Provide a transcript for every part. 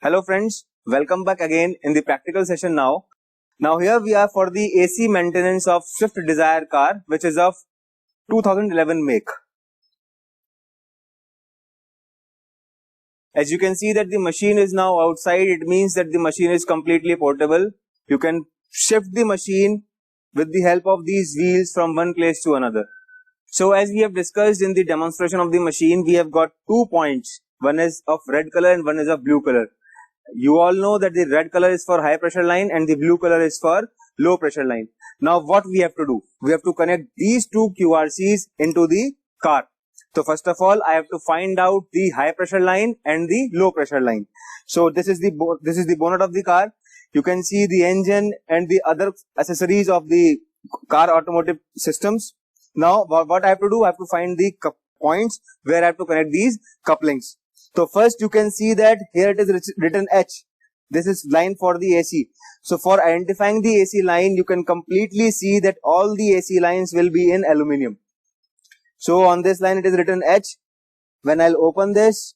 Hello friends, welcome back again in the practical session now. Now here we are for the AC maintenance of Swift Dzire car, which is of 2011 make. As you can see that the machine is now outside, it means that the machine is completely portable. You can shift the machine with the help of these wheels from one place to another. So as we have discussed in the demonstration of the machine, we have got 2 points. One is of red color and one is of blue color. You all know that the red color is for high pressure line and the blue color is for low pressure line. Now what we have to do? We have to connect these two QRCs into the car. So first of all, I have to find out the high pressure line and the low pressure line. So this is the bonnet of the car. You can see the engine and the other accessories of the car automotive systems. Now what I have to do? I have to find the points where I have to connect these couplings. So first you can see that here it is written H. This is line for the AC. So for identifying the AC line, you can completely see that all the AC lines will be in aluminium. So on this line it is written H. When I'll open this,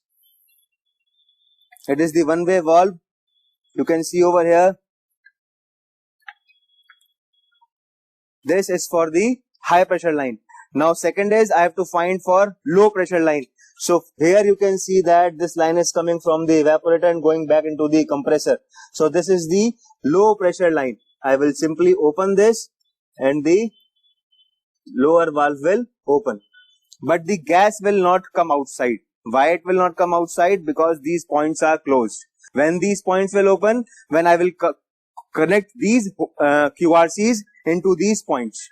it is the one-way valve. You can see over here. This is for the high pressure line. Now second is I have to find for low pressure line. So here you can see that this line is coming from the evaporator and going back into the compressor. So this is the low pressure line. I will simply open this and the lower valve will open. But the gas will not come outside. Why it will not come outside? Because these points are closed. When these points will open, when I will connect these QRCs into these points.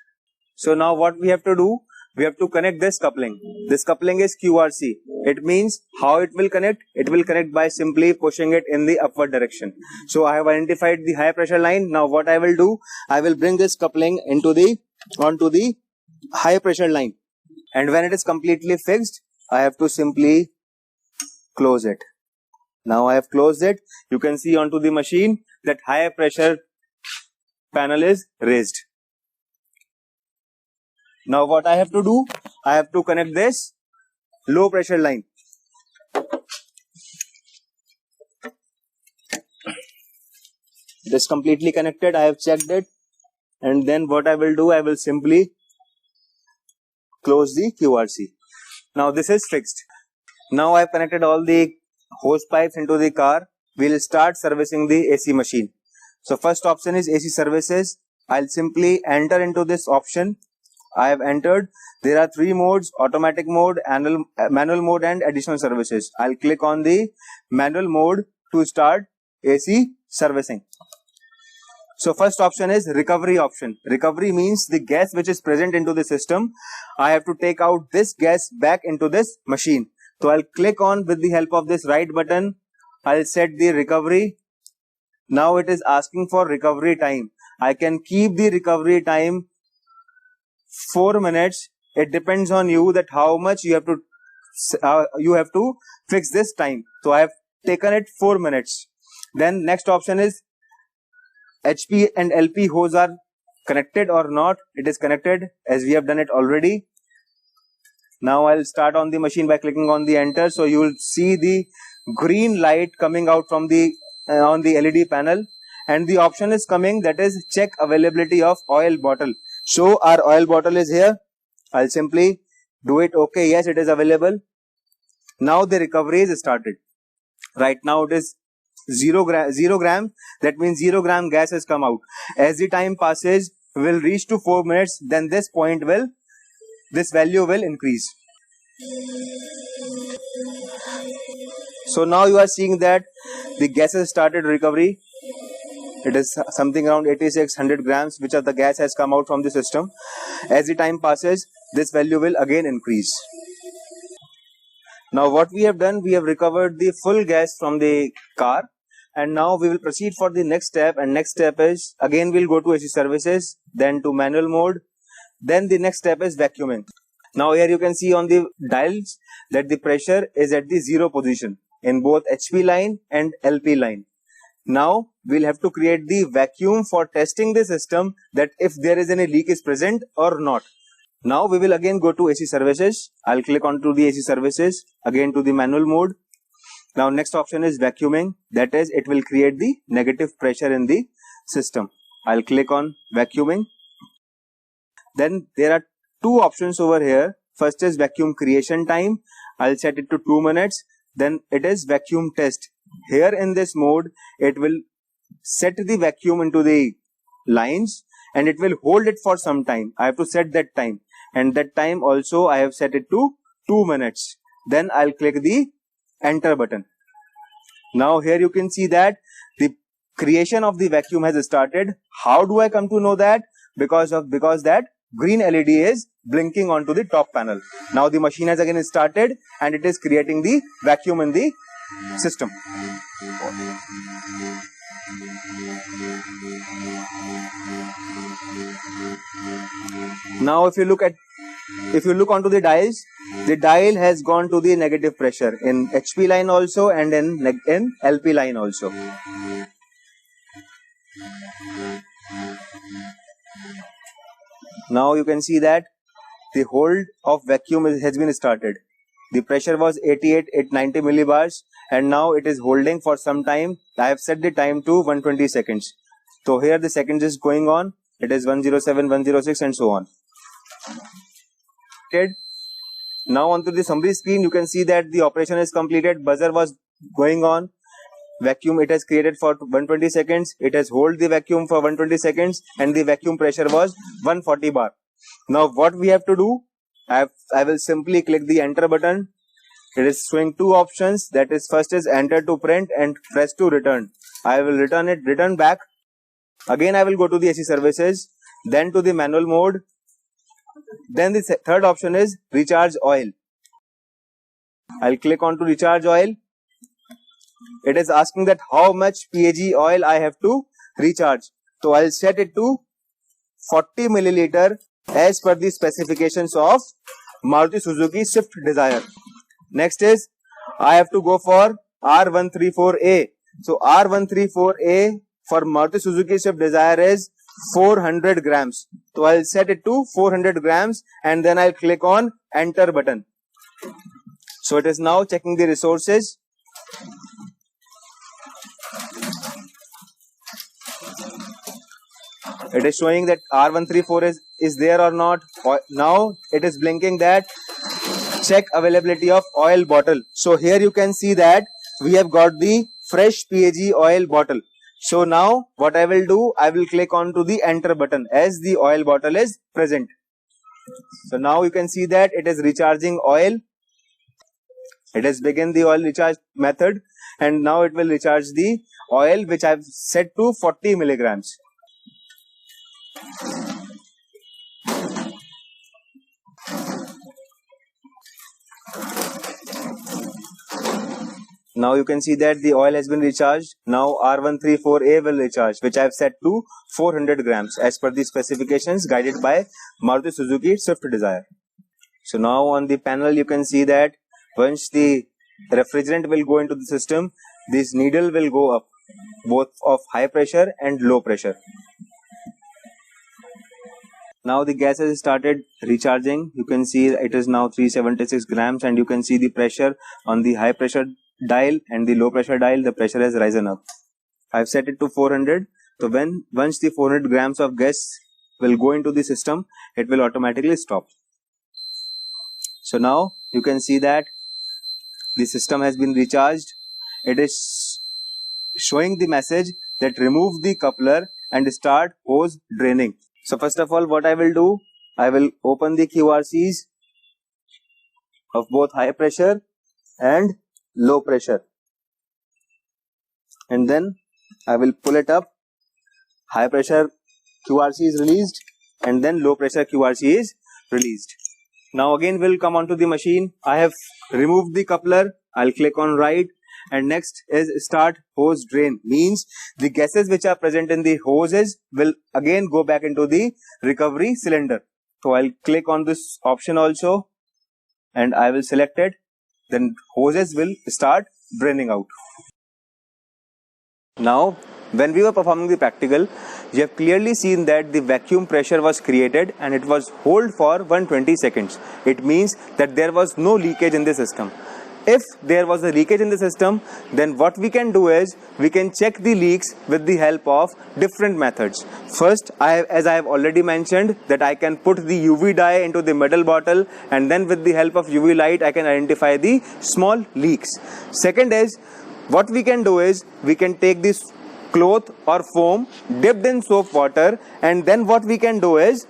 So now what we have to do? We have to connect this coupling. This coupling is QRC. It means how it will connect? It will connect by simply pushing it in the upward direction. So I have identified the high pressure line. Now what I will do? I will bring this coupling onto the high pressure line. And when it is completely fixed, I have to simply close it. Now I have closed it. You can see onto the machine that high pressure panel is raised. Now what I have to do? I have to connect this low pressure line. It is completely connected. I have checked it. And then what I will do? I will simply close the QRC. Now this is fixed. Now I have connected all the hose pipes into the car. We will start servicing the AC machine. So first option is AC services. I'll simply enter into this option. I have entered. There are 3 modes: automatic mode, manual mode and additional services. I'll click on the manual mode to start AC servicing. So first option is recovery option. Recovery means the gas which is present into the system. I have to take out this gas back into this machine. So I'll click on with the help of this right button. I'll set the recovery. Now it is asking for recovery time. I can keep the recovery time 4 minutes. It depends on you that how much you have to fix this time. So I have taken it 4 minutes. Then next option is HP and LP hose are connected or not. It is connected as we have done it already. Now I'll start on the machine by clicking on the enter. So you will see the green light coming out from the on the LED panel, and the option is coming, that is check availability of oil bottle. So our oil bottle is here. I'll simply do it. Okay, yes, it is available. Now the recovery is started. Right now it is 0 gram. That means 0 gram gas has come out. As the time passes, will reach to 4 minutes. Then this value will increase. So now you are seeing that the gas has started recovery. It is something around 8600 grams which of the gas has come out from the system. As the time passes, this value will again increase. Now what we have done, we have recovered the full gas from the car, and now we will proceed for the next step. And next step is, again we'll go to AC services, then to manual mode, then the next step is vacuuming. Now here you can see on the dials that the pressure is at the 0 position in both HP line and LP line. Now we'll have to create the vacuum for testing the system that if there is any leak is present or not. Now we will again go to AC services. I'll click onto the AC services, again to the manual mode. Now next option is vacuuming, that is it will create the negative pressure in the system. I'll click on vacuuming. Then there are two options over here. First is vacuum creation time. I'll set it to 2 minutes. Then it is vacuum test. Here in this mode, it will set the vacuum into the lines and it will hold it for some time. I have to set that time, and that time also I have set it to 2 minutes. Then I'll click the enter button. Now here you can see that the creation of the vacuum has started. How do I come to know that? Because that green LED is blinking onto the top panel. Now the machine has again started and it is creating the vacuum in the system. Now if you look onto the dials, the dial has gone to the negative pressure in HP line also and in LP line also. Now you can see that the hold of vacuum has been started. The pressure was 88 at 90 millibars and now it is holding for some time. I have set the time to 120 seconds. So here the seconds is going on. It is 107, 106 and so on. Now onto the summary screen, you can see that the operation is completed. Buzzer was going on. Vacuum it has created for 120 seconds. It has hold the vacuum for 120 seconds and the vacuum pressure was 140 bar. Now what we have to do, I will simply click the enter button. It is showing two options, that is first is enter to print and press to return. I will return back. Again I will go to the AC services, then to the manual mode. Then the third option is recharge oil. I'll click on to recharge oil. It is asking that how much PAG oil I have to recharge. So I'll set it to 40 milliliter as per the specifications of Maruti Suzuki Swift Desire. Next is I have to go for R134A. So R134A for Maruti Suzuki Swift Desire is 400 grams. So I'll set it to 400 grams and then I'll click on enter button. So it is now checking the resources. It is showing that R134 is there or not. Now it is blinking that check availability of oil bottle. So here you can see that we have got the fresh PAG oil bottle. So now what I will do, I will click on to the enter button as the oil bottle is present. So now you can see that it is recharging oil. It has begun the oil recharge method and now it will recharge the oil which I have set to 40 milligrams. Now you can see that the oil has been recharged. Now R134A will recharge, which I have set to 400 grams as per the specifications guided by Maruti Suzuki Swift Desire. So now on the panel you can see that once the refrigerant will go into the system, this needle will go up, both of high pressure and low pressure. Now the gas has started recharging. You can see it is now 376 grams and you can see the pressure on the high pressure dial and the low pressure dial, the pressure has risen up. I have set it to 400. So once the 400 grams of gas will go into the system, it will automatically stop. So now you can see that the system has been recharged. It is showing the message that remove the coupler and start hose draining. So first of all, what I will do, I will open the QRCs of both high pressure and low pressure. And then I will pull it up. High pressure QRC is released and then low pressure QRC is released. Now again we'll come onto the machine. I have removed the coupler. I'll click on right. And next is start hose drain, means the gases which are present in the hoses will again go back into the recovery cylinder. So I'll click on this option also and I will select it. Then hoses will start draining out. Now when we were performing the practical, you have clearly seen that the vacuum pressure was created and it was hold for 120 seconds. It means that there was no leakage in the system. if there was a leakage in the system, then what we can do is we can check the leaks with the help of different methods. First, as I have already mentioned, that I can put the UV dye into the metal bottle, and then with the help of UV light I can identify the small leaks. Second is, what we can do is we can take this cloth or foam dipped in soap water, and then what we can do is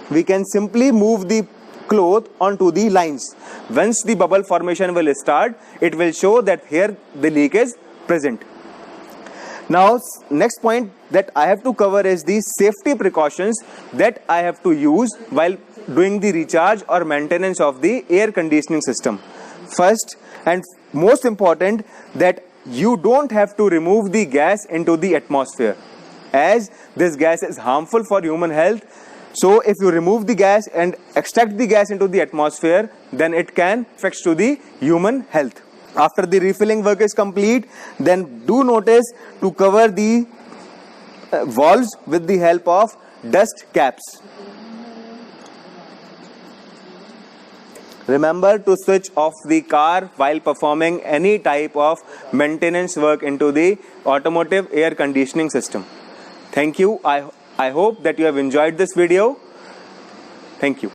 we can simply move the cloth onto the lines. Once the bubble formation will start, it will show that here the leak is present. Now, next point that I have to cover is the safety precautions that I have to use while doing the recharge or maintenance of the air conditioning system. First and most important, that you don't have to remove the gas into the atmosphere, as this gas is harmful for human health. So if you remove the gas and extract the gas into the atmosphere, then it can affect to the human health. After the refilling work is complete, then do notice to cover the valves with the help of dust caps. Remember to switch off the car while performing any type of maintenance work into the automotive air conditioning system. Thank you. I hope that you have enjoyed this video. Thank you.